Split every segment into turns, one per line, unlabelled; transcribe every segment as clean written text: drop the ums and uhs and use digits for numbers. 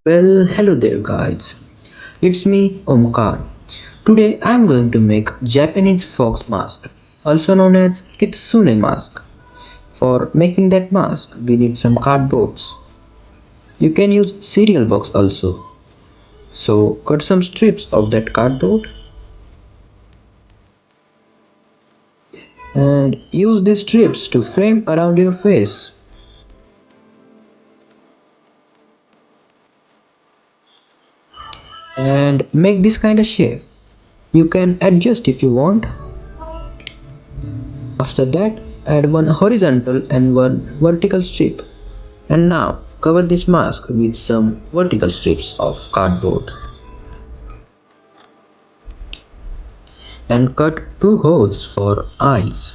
Well, hello there guys. It's me, Omkar. Today I'm going to make Japanese fox mask, also known as Kitsune Mask. For making that mask, we need some cardboards. You can use cereal box also. So cut some strips of that cardboard and use these strips to frame around your face. And make this kind of shape. You can adjust if you want. After that, add one horizontal and one vertical strip. And now cover this mask with some vertical strips of cardboard and cut two holes for eyes.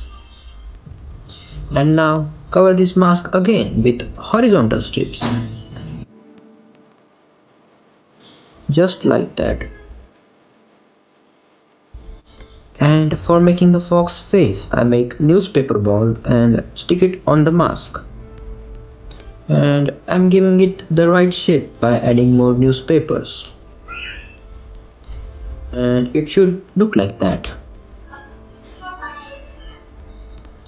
And now cover this mask again with horizontal strips. Just like that. And for making the fox face, I make newspaper ball and stick it on the mask. And I'm giving it the right shape by adding more newspapers. And it should look like that.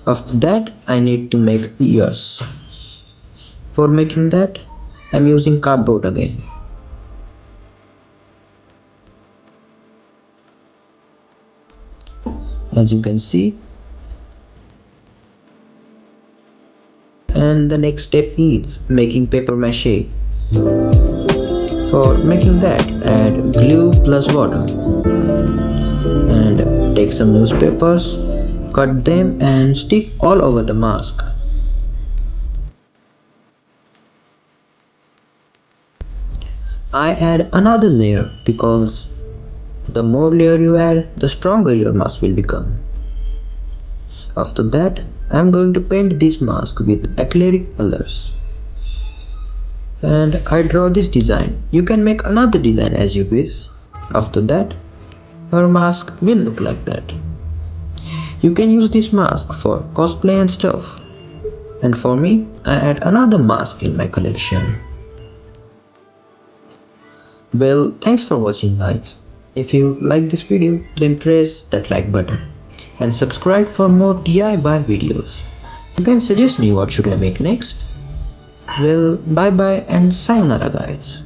After that, I need to make ears. For making that, I'm using cardboard again. As you can see. And the next step is making paper mache. For making that, add glue plus water. And take some newspapers, cut them and stick all over the mask. I add another layer because the more layer you add, the stronger your mask will become. After that, I am going to paint this mask with acrylic colors. And I draw this design. You can make another design as you wish. After that, your mask will look like that. You can use this mask for cosplay and stuff. And for me, I add another mask in my collection. Well, thanks for watching guys. If you like this video, then press that like button and subscribe for more DIY videos. You can suggest me what should I make next. Well, bye bye and sayonara guys.